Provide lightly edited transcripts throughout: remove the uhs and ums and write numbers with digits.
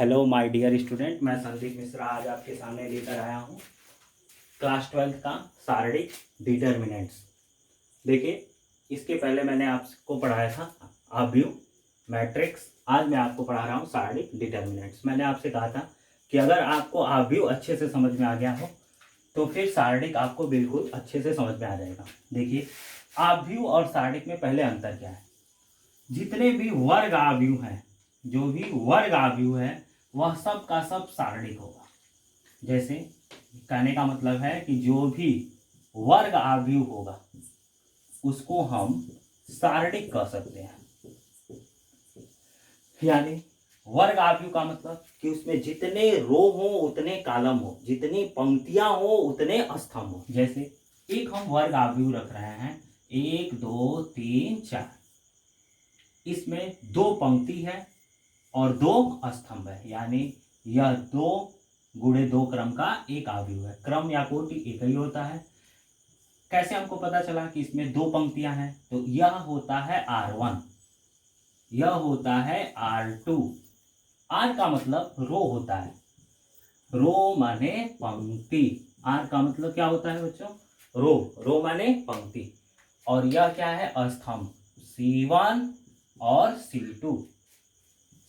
Hello my dear student, मैं संदीप मिश्रा आज आपके सामने लेकर आया हूँ क्लास 12 का शारीरिक डिटर्मिनेंट्स। देखिए, इसके पहले मैंने आपको पढ़ाया था आव्यूह, मैट्रिक्स। आज मैं आपको पढ़ा रहा हूँ शारीरिक डिटर्मिनेंट्स। मैंने आपसे कहा था कि अगर आपको आव्यूह अच्छे से समझ में आ गया हो तो फिर शारीरिक आपको बिल्कुल अच्छे से समझ में आ जाएगा। देखिए, आव्यूह और शारीरिक में पहले अंतर क्या है। जितने भी वर्ग आव्यूह हैं, जो भी वर्ग आव्यूह है वह सब का सब शारीरिक होगा। जैसे कहने का मतलब है कि जो भी वर्ग आव्यूह होगा उसको हम शारीरिक कह सकते हैं। यानी वर्ग आव्यूह का मतलब कि उसमें जितने रो हो उतने कालम हो, जितनी पंक्तियां हो उतने स्तंभ हो। जैसे एक हम वर्ग आव्यूह रख रहे हैं 1 2 3 4, इसमें 2 पंक्ति है और 2 स्तंभ है। यानी यह 2 गुणे 2 क्रम का एक आव्यूह है। क्रम या कोटि एक ही होता है। कैसे हमको पता चला कि इसमें 2 पंक्तियां हैं? तो यह होता है R1, यह होता है R2। R का मतलब रो होता है, रो माने पंक्ति। R का मतलब क्या होता है बच्चों? रो, रो माने पंक्ति। और यह क्या है? स्तंभ, C1 और C2।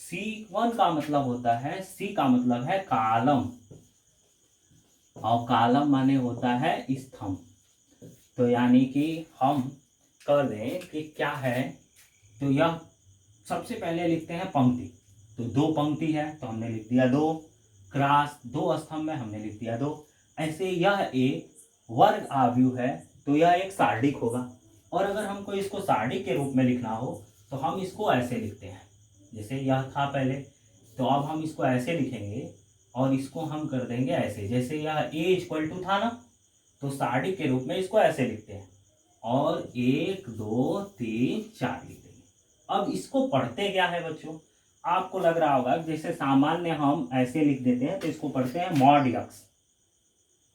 C1 का मतलब होता है, C का मतलब है कालम, और कालम माने होता है स्तंभ। तो यानी कि हम कर दें कि क्या है, तो यह सबसे पहले लिखते हैं पंक्ति। तो 2 पंक्ति है तो हमने लिख दिया 2, क्रॉस 2 स्तंभ में हमने लिख दिया 2। ऐसे यह एक वर्ग आव्यूह है तो यह एक शारीरिक होगा। और अगर हमको इसको शारीरिक के रूप में लिखना हो तो हम इसको ऐसे लिखते हैं, जैसे यह था पहले, तो अब हम इसको ऐसे लिखेंगे और इसको हम कर देंगे ऐसे। जैसे यह A था ना, तो शारीरिक के रूप में इसको ऐसे लिखते हैं और 1 2 3 4 लिख देंगे। अब इसको पढ़ते क्या है बच्चों? आपको लग रहा होगा जैसे सामान्य हम ऐसे लिख देते हैं तो इसको पढ़ते हैं मॉड एक्स,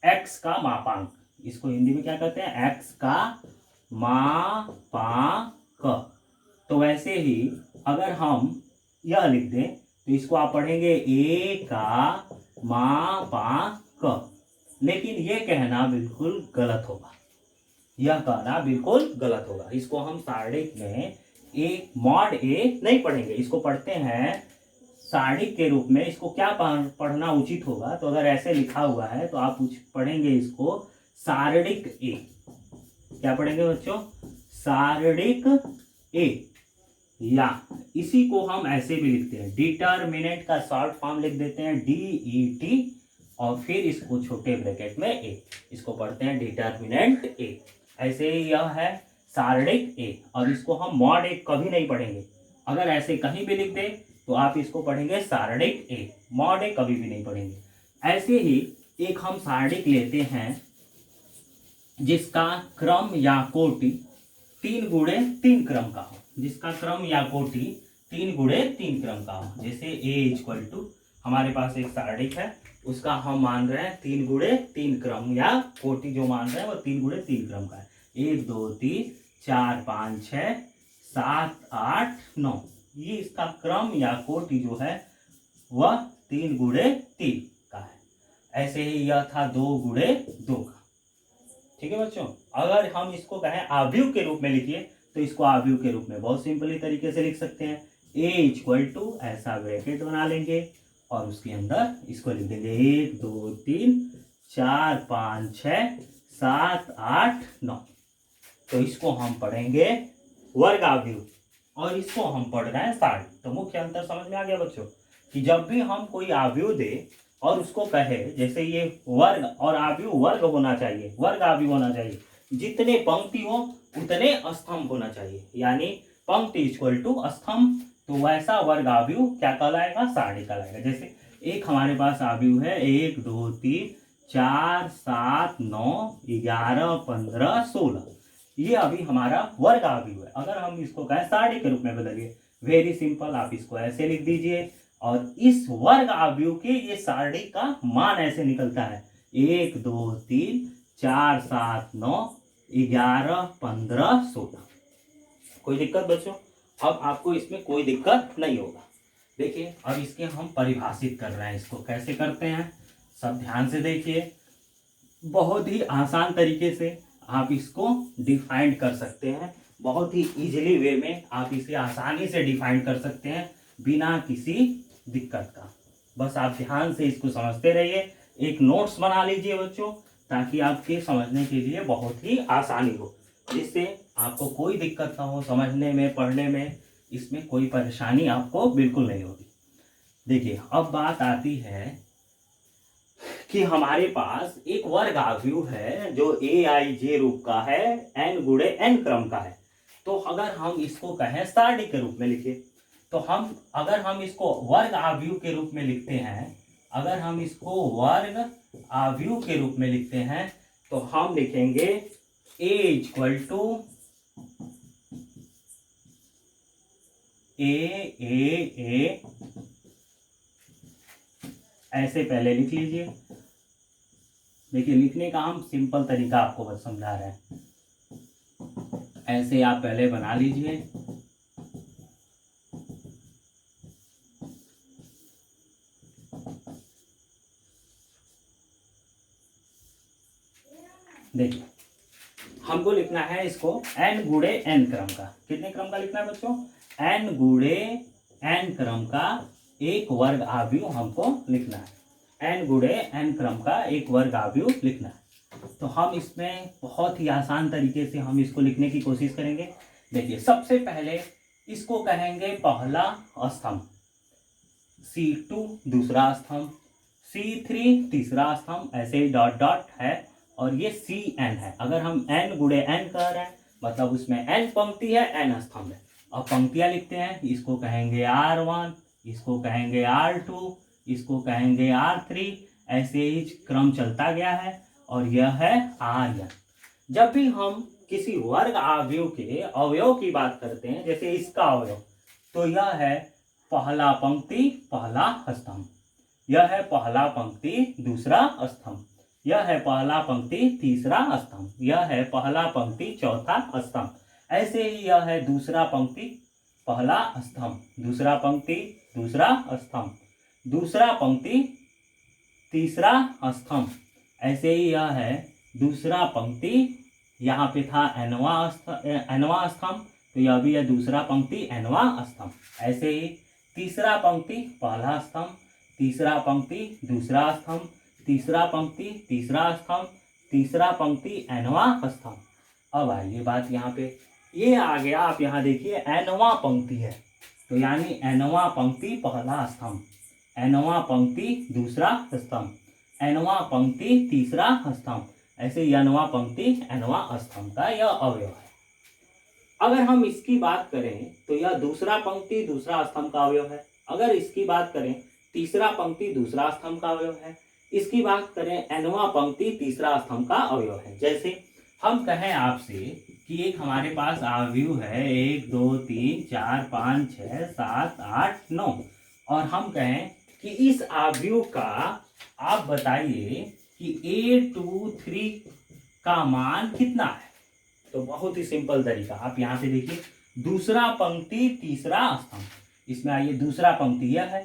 एक्स का मापांक। इसको हिंदी में क्या कहते हैं? एक्स का मापांक। तो वैसे ही अगर हम यह लिख दें तो इसको आप पढ़ेंगे ए का मापांक। लेकिन यह कहना बिल्कुल गलत होगा, यह कहना बिल्कुल गलत होगा। इसको हम शारीरिक में एक मॉड ए नहीं पढ़ेंगे, इसको पढ़ते हैं शारीरिक के रूप में। इसको क्या पढ़ना उचित होगा? तो अगर ऐसे लिखा हुआ है तो आप पढ़ेंगे इसको शारीरिक ए। क्या पढ़ेंगे बच्चों? शारीरिक ए। या इसी को हम ऐसे भी लिखते हैं, डिटर्मिनेंट का शॉर्ट फॉर्म लिख देते हैं DET और फिर इसको छोटे ब्रैकेट में ए, इसको पढ़ते हैं डिटर्मिनेंट ए। ऐसे ही यह है शारीरिक ए, और इसको हम मॉड ए कभी नहीं पढ़ेंगे। अगर ऐसे कहीं भी लिख दे तो आप इसको पढ़ेंगे शारीरिक ए, मॉड ए कभी भी नहीं पढ़ेंगे। ऐसे ही एक हम शारीरिक लेते हैं जिसका क्रम या कोटि 3 गुणे 3 क्रम का हो, जिसका क्रम या कोटि 3 गुणे 3 क्रम का हो। जैसे A हमारे पास एक शारीरिक है, उसका हम मान रहे हैं 3 गुणे 3 क्रम, या कोटि जो मान रहे हैं वो 3 गुणे 3 क्रम का है। 1 2 3 4 5 6 7 8 9, ये इसका क्रम या कोटि जो है वह 3 गुणे 3 का है। ऐसे ही यह था 2 गुणे 2 का। ठीक है बच्चों, अगर हम इसको कहें आव्यूह के रूप में लिखिए तो इसको आव्यूह के रूप में बहुत सिंपली तरीके से लिख सकते हैं। A ऐसा ब्रैकेट बना लेंगे और उसके अंदर इसको लिख देंगे 1 2 3 4 5 6 7 8 9। तो इसको हम पढ़ेंगे वर्ग आव्यूह और इसको हम पढ़ रहे हैं शारीरिक। तो मुख्य अंतर समझ में आ गया बच्चों कि जब भी हम कोई आव्यूह दे और उसको कहे, जैसे ये वर्ग और आव्यूह, वर्ग होना चाहिए, वर्ग आव्यूह होना चाहिए, जितने पंक्ति हो उतने स्तंभ होना चाहिए। यानी पंक्ति स्तंभ, तो वैसा वर्ग आव्यूह क्या कहलाएगा? शारीरिक कहलाएगा। जैसे एक हमारे पास आव्यूह है 1 2 3 4 7 9 11 15 16, ये अभी हमारा वर्ग आव्यूह है। अगर हम इसको कहें शारीरिक के रूप में बदलिए, वेरी सिंपल, आप इसको ऐसे लिख दीजिए और इस वर्ग आव्यूह के ये शारीरिक का मान ऐसे निकलता है 1 2 3 4 7 9 11 15 16। कोई दिक्कत बच्चों? अब आपको इसमें कोई दिक्कत नहीं होगा। देखिए अब इसके हम परिभाषित कर रहे हैं, इसको कैसे करते हैं सब ध्यान से देखिए। बहुत ही आसान तरीके से आप इसको डिफाइन कर सकते हैं, बहुत ही इजीली वे में आप इसे आसानी से डिफाइन कर सकते हैं बिना किसी दिक्कत का। बस आप ध्यान से इसको समझते रहिए, एक नोट्स बना लीजिए बच्चों, ताकि आपके समझने के लिए बहुत ही आसानी हो, जिससे आपको कोई दिक्कत ना हो समझने में, पढ़ने में, इसमें कोई परेशानी आपको बिल्कुल नहीं होगी। देखिए अब बात आती है कि हमारे पास एक वर्ग आव्यूह है जो ए आई जे रूप का है, एन गुणे एन क्रम का है। तो अगर हम इसको कहें सारणी के रूप में लिखिए, तो हम अगर हम इसको वर्ग आव्यूह के रूप में लिखते हैं, अगर हम इसको वर्ग आव्यूह के रूप में लिखते हैं तो हम लिखेंगे ए इक्वल टू ए ऐसे पहले लिख लीजिए। देखिए लिखने का हम सिंपल तरीका आपको बस समझा रहे हैं, ऐसे आप पहले बना लीजिए। देखिए हमको लिखना है इसको n गुणे n क्रम का। कितने क्रम का लिखना है बच्चों? n गुणे n क्रम का एक वर्ग आव्यूह हमको लिखना है। n गुणे n क्रम का एक वर्ग आव्यूह लिखना है। तो हम इसमें बहुत ही आसान तरीके से हम इसको लिखने की कोशिश करेंगे। देखिए सबसे पहले इसको कहेंगे पहला स्तंभ, C2 दूसरा स्तंभ, C3 तीसरा स्तंभ, ऐसे ही डॉट डॉट है, और ये Cn है। अगर हम n गुणे n कह रहे हैं मतलब उसमें n पंक्ति है, n स्तंभ है। अब पंक्तियां लिखते हैं, इसको कहेंगे R1, इसको कहेंगे R2, इसको कहेंगे R3, ऐसे ही क्रम चलता गया है, और यह है Rn। जब भी हम किसी वर्ग आव्यूह के अवयव की बात करते हैं, जैसे इसका अवयव, तो यह है पहला पंक्ति पहला स्तंभ, यह है पहला पंक्ति दूसरा स्तंभ, यह है पहला पंक्ति तीसरा स्तंभ, यह है पहला पंक्ति चौथा स्तंभ, ऐसे ही यह है दूसरा पंक्ति पहला स्तंभ, दूसरा पंक्ति दूसरा स्तंभ, दूसरा पंक्ति तीसरा स्तंभ, ऐसे ही यह है दूसरा पंक्ति, यहाँ पे था nवां स्तंभ, तो यह भी है दूसरा पंक्ति nवां स्तंभ, ऐसे ही तीसरा पंक्ति पहला स्तंभ, तीसरा पंक्ति दूसरा स्तंभ, तीसरा पंक्ति तीसरा स्तंभ, तीसरा पंक्ति nवां स्तंभ। अब आइए बात यहाँ पे, ये आ गया, आप यहाँ देखिए nवां पंक्ति है, तो यानी nवां पंक्ति पहला स्तंभ, nवां पंक्ति दूसरा स्तंभ, nवां पंक्ति तीसरा स्तंभ, ऐसे nवां पंक्ति nवां स्तंभ का यह अवयव है। अगर हम इसकी बात करें तो यह दूसरा पंक्ति दूसरा स्तंभ का अवयव है। अगर इसकी बात करें तीसरा पंक्ति दूसरा स्तंभ का अवयव है। इसकी बात करें nवां पंक्ति तीसरा स्तंभ का अवयव है। जैसे हम कहें आपसे कि एक हमारे पास आव्यूह है 1 2 3 4 5 6 7 8 9, और हम कहें कि इस आव्यूह का आप बताइए कि A23 का मान कितना है। तो बहुत ही सिंपल तरीका, आप यहाँ से देखिए, दूसरा पंक्ति तीसरा स्तंभ, इसमें आइए दूसरा पंक्ति यह है,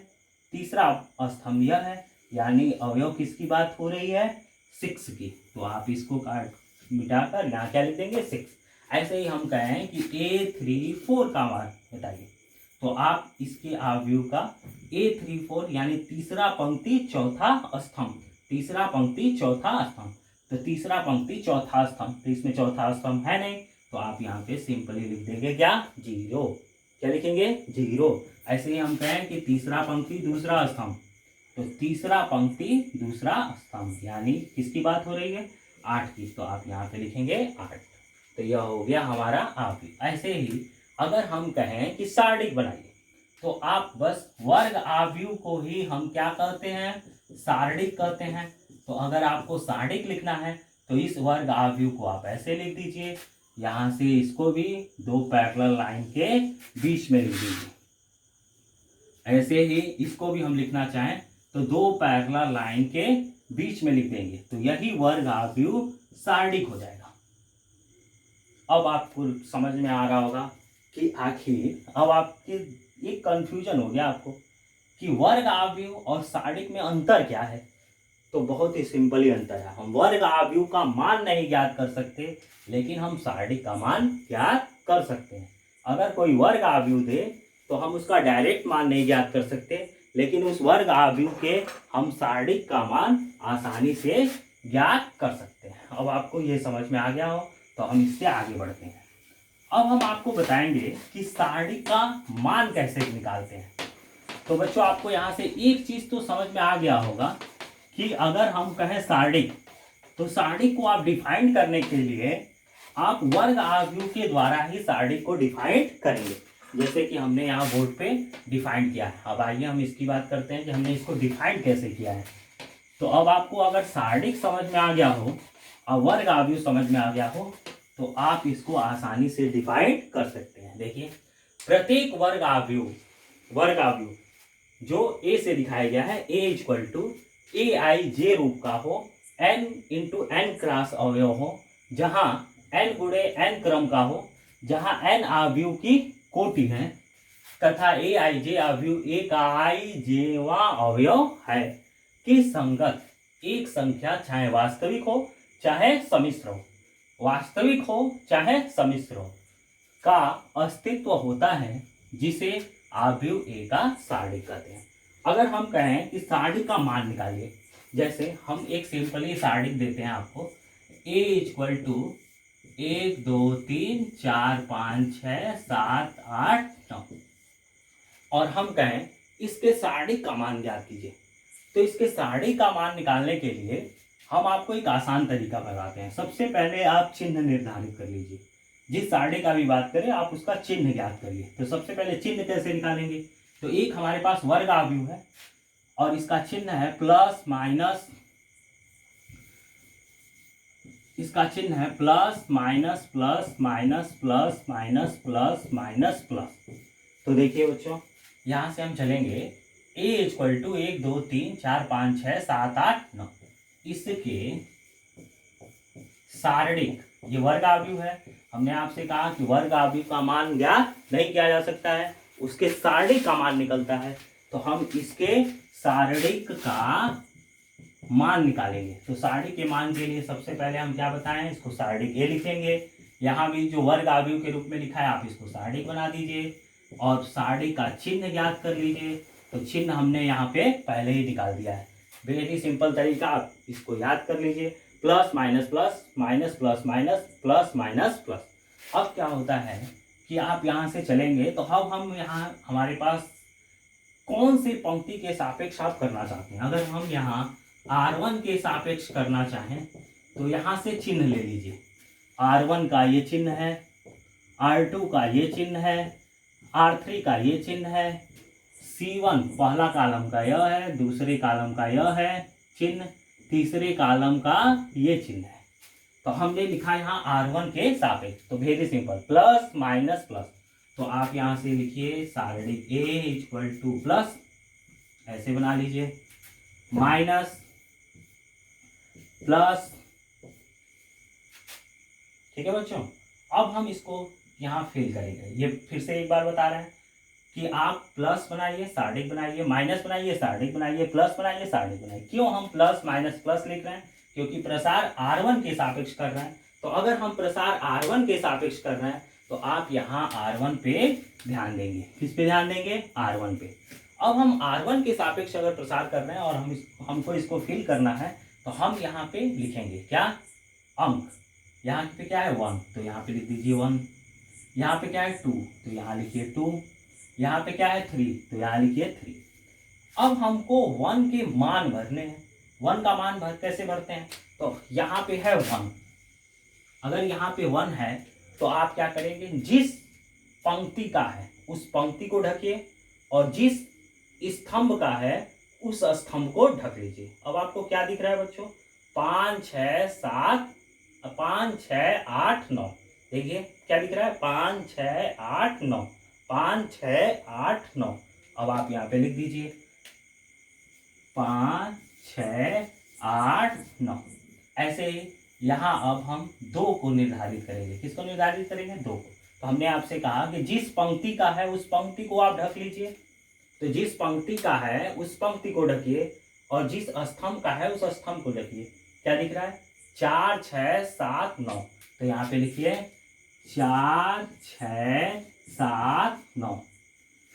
तीसरा स्तंभ यह है, यानी अवयव किसकी बात हो रही है? 6 की। तो आप इसको काट मिटाकर यहाँ क्या लिख देंगे? 6। ऐसे ही हम कहें कि A34 का मान बताइए, तो आप इसके आव्यूह का A34 यानी तीसरा पंक्ति चौथा स्तंभ, तीसरा पंक्ति चौथा स्तंभ, तो तीसरा पंक्ति चौथा स्तंभ, तो इसमें चौथा स्तंभ है नहीं, तो आप यहाँ पे सिंपली लिख देंगे क्या? 0। क्या लिखेंगे? 0। ऐसे ही हम कहें कि तीसरा पंक्ति दूसरा स्तंभ, तो तीसरा पंक्ति दूसरा स्तंभ, यानी किसकी बात हो रही है? 8 की, तो आप यहाँ पे लिखेंगे 8। तो यह हो गया हमारा आव्यूह। ऐसे ही अगर हम कहें कि सारणिक बनाइए, तो आप बस वर्ग आव्यूह को ही हम क्या कहते हैं? सारणिक कहते हैं। तो अगर आपको सारणिक लिखना है तो इस वर्ग आव्यूह को आप ऐसे लिख दीजिए, यहाँ से इसको भी 2 पैरेलल लाइन के बीच में लिख दीजिए। ऐसे ही इसको भी हम लिखना चाहें तो 2 पैरेलल लाइन के बीच में लिख देंगे, तो यही वर्ग आव्यूह सारणिक हो जाएगा। अब आपको समझ में आ रहा होगा कि आखिर अब आपके एक कंफ्यूजन हो गया आपको कि वर्ग आव्यूह और सारणिक में अंतर क्या है। तो बहुत ही सिंपल ही अंतर है, हम वर्ग आव्यूह का मान नहीं ज्ञात कर सकते, लेकिन हम सारणिक का मान ज्ञात कर सकते हैं। अगर कोई वर्ग आव्यूह दे तो हम उसका डायरेक्ट मान नहीं ज्ञात कर सकते, लेकिन उस वर्ग आव्यूह के हम सारणिक का मान आसानी से ज्ञात कर सकते हैं। अब आपको ये समझ में आ गया हो तो हम इससे आगे बढ़ते हैं। अब हम आपको बताएंगे कि सारणिक का मान कैसे निकालते हैं। तो बच्चों आपको यहाँ से एक चीज तो समझ में आ गया होगा कि अगर हम कहें सारणिक, तो सारणिक को आप डिफाइन करने के लिए आप वर्ग आव्यूह के द्वारा ही सारणिक को डिफाइन करेंगे, जैसे कि हमने यहाँ बोर्ड पे डिफाइन किया है। अब आइए हम इसकी बात करते हैं कि हमने इसको डिफाइन कैसे किया है। तो अब आपको अगर सारणिक समझ में आ गया हो और वर्ग आव्यूह समझ में आ गया हो तो आप इसको आसानी से डिफाइन कर सकते हैं। देखिए, प्रत्येक वर्ग आव्यूह जो ए से दिखाया गया है, ए इक्वल टू ए आई जे रूप का हो, एन इंटू एन क्रॉस अवयव हो, जहां एन गुणे एन क्रम का हो, जहां एन आव्यूह की कोटि है, तथा ए आई जे आव्यूह एक आई जेवा अवयव है कि संगत एक संख्या चाहे वास्तविक हो चाहे सम्मिश्र हो, वास्तविक हो चाहे सम्मिश्र हो, का अस्तित्व होता है, जिसे आव्यूह ए का सारणिक कहते हैं। अगर हम कहें कि सारणिक का मान निकालिए, जैसे हम एक सिंपली सारणिक देते हैं आपको, ए इक्वल टू 1 2 3 4 5 6 7 8 9, और हम कहें इसके सारणिक का मान ज्ञात कीजिए। तो इसके सारणिक का मान निकालने के लिए हम आपको एक आसान तरीका बताते हैं। सबसे पहले आप चिन्ह निर्धारित कर लीजिए, जिस सारणी का भी बात करें आप उसका चिन्ह ज्ञात करिए। तो सबसे पहले चिन्ह कैसे निकालेंगे, तो एक हमारे पास वर्ग आव्यूह है और इसका चिन्ह है प्लस माइनस, इसका चिन्ह है plus minus plus minus plus minus plus minus plus. तो देखिए बच्चों, यहां से हम चलेंगे ए इक्वल टू 1 2 3 4 5 6 7 8 9, इसके सारणिक, ये वर्ग आव्यूह है, हमने आपसे कहा कि वर्ग आव्यूह का मान ज्ञात नहीं किया जा सकता है, उसके सारणिक का मान निकलता है। तो हम इसके सारणिक का मान निकालेंगे। तो सारणिक के मान के लिए सबसे पहले हम क्या बताएं, इसको सारणिक ए लिखेंगे। यहाँ भी जो वर्ग आव्यूह के रूप में लिखा है आप इसको सारणिक बना दीजिए और सारणिक का चिन्ह ज्ञात कर लीजिए। तो चिन्ह हमने यहाँ पे पहले ही निकाल दिया है, वेरी सिंपल तरीका, आप इसको याद कर लीजिए, plus minus plus minus plus minus plus minus plus. अब क्या होता है कि आप यहाँ से चलेंगे तो अब हम यहाँ हमारे पास कौन सी पंक्ति के सापेक्ष आप करना चाहते हैं। अगर हम यहाँ R1 के सापेक्ष करना चाहें तो यहाँ से चिन्ह ले लीजिए, R1 का ये चिन्ह है, R2 का ये चिन्ह है, R3 का ये चिन्ह है, C1 पहला कॉलम का यह है, दूसरे कॉलम का यह है चिन्ह, तीसरे कॉलम का ये चिन्ह है। तो हमने लिखा यहाँ R1 के सापेक्ष, तो very simple, plus minus plus. तो आप यहाँ से लिखिए सारणिक A इक्वल टू प्लस, ऐसे बना लीजिए, माइनस प्लस। ठीक है बच्चों, अब हम इसको यहाँ फिल करेंगे। ये फिर से एक बार बता रहे हैं कि आप प्लस बनाइए सारणिक बनाइए, माइनस बनाइए सारणिक बनाइए, प्लस बनाइए सारणिक बनाइए। क्यों हम प्लस माइनस प्लस लिख रहे हैं, क्योंकि प्रसार R1 के सापेक्ष कर रहे हैं। तो अगर हम प्रसार R1 के सापेक्ष कर रहे हैं तो आप यहाँ R1 पे ध्यान देंगे। किस पे ध्यान देंगे, R1 पे। अब हम R1 के सापेक्ष अगर प्रसार कर रहे हैं और हमको इसको फिल करना है तो हम यहाँ पे लिखेंगे क्या, अंक। यहाँ पे क्या है 1, तो यहाँ पे लिख दीजिए 1। यहाँ पे क्या है 2, तो यहाँ लिखिए 2। यहाँ पे क्या है 3, तो यहाँ लिखिए 3। अब हमको 1 के मान भरने हैं। 1 का मान कैसे भरते हैं, तो यहाँ पे है 1। अगर यहाँ पे 1 है तो आप क्या करेंगे, जिस पंक्ति का है उस पंक्ति को ढकिए और जिस स्तंभ का है उस स्तंभ को ढक लीजिए। अब आपको क्या दिख रहा है बच्चों, 5 6 7 5 6 8 9। देखिए क्या दिख रहा है, 5 6 8 9, 5 6 8 9। अब आप यहाँ पे लिख दीजिए 5 6 8 9। ऐसे ही यहाँ अब हम 2 को निर्धारित करेंगे। किसको निर्धारित करेंगे, 2 को। तो हमने आपसे कहा कि जिस पंक्ति का है उस पंक्ति को आप ढक लीजिए। तो जिस पंक्ति का है उस पंक्ति को ढकिए और जिस स्तंभ का है उस स्तंभ को ढकिए। क्या दिख रहा है? 4 6 7 9। तो यहाँ पे लिखिए 4 6 7 9।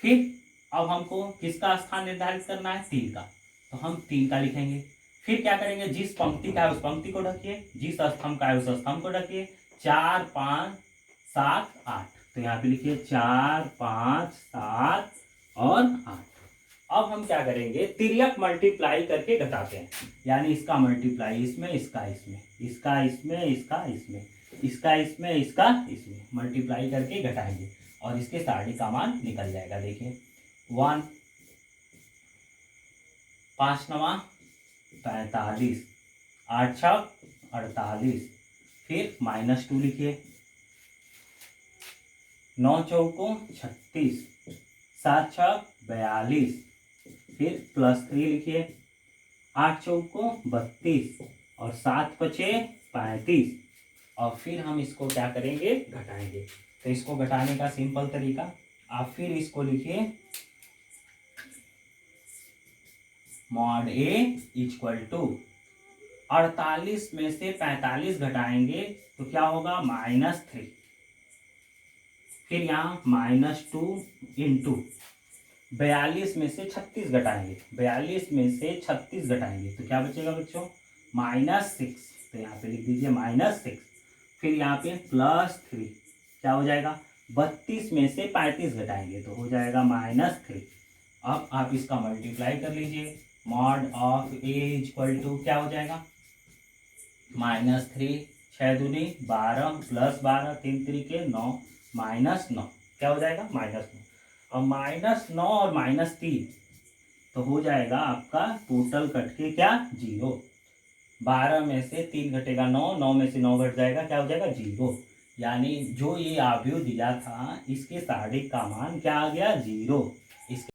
फिर अब हमको किसका स्थान निर्धारित करना है? 3 का। तो हम 3 का लिखेंगे। फिर क्या करेंगे? जिस पंक्ति का है उस पंक्ति को ढकिए, जिस स्तंभ का है उस स्तंभ को ढकिए। 4 5 7 8। तो यहाँ पे लिखिए 4 5 7 और 8। अब हम क्या करेंगे? तिर्यक मल्टीप्लाई करके घटाते हैं, यानी इसका मल्टीप्लाई इसमें, इसका इसमें, इसका इसमें, इसका इसमें, इसका इसमें, इसका इसमें, मल्टीप्लाई करके घटाएंगे और इसके सारणी का मान निकल जाएगा। देखिए 1 5 9 45, 8 6 48। फिर -2 लिखिए, 9 चौको 36, 7 6 42। फिर +3 लिखिए, 8 चौको 32 और 7 5 35। और फिर हम इसको क्या करेंगे? घटाएंगे। तो इसको घटाने का सिंपल तरीका, आप फिर इसको लिखिए mod A = 48 में से 45 घटाएंगे तो क्या होगा? -3। फिर यहाँ -2 इंटू 42 में से 36 घटाएंगे, 42 में से 36 घटाएंगे तो क्या बचेगा बच्चों? -6। तो यहाँ पे लिख दीजिए -6। फिर यहाँ पे +3 क्या हो जाएगा? 32 में से 35 घटाएंगे तो हो जाएगा -3। अब आप इसका मल्टीप्लाई कर लीजिए। mod ऑफ A = क्या हो जाएगा? -3 6 दूनी 12 +12 3 त्रिके 9 -9। क्या हो जाएगा? -9। अब -9 और -3 तो हो जाएगा आपका टोटल कट के क्या? 0। 12 में से 3 घटेगा 9, 9 में से 9 घट जाएगा, क्या हो जाएगा? 0। यानी जो ये आव्यूह दिया था इसके सारणी का मान क्या आ गया? 0। इसके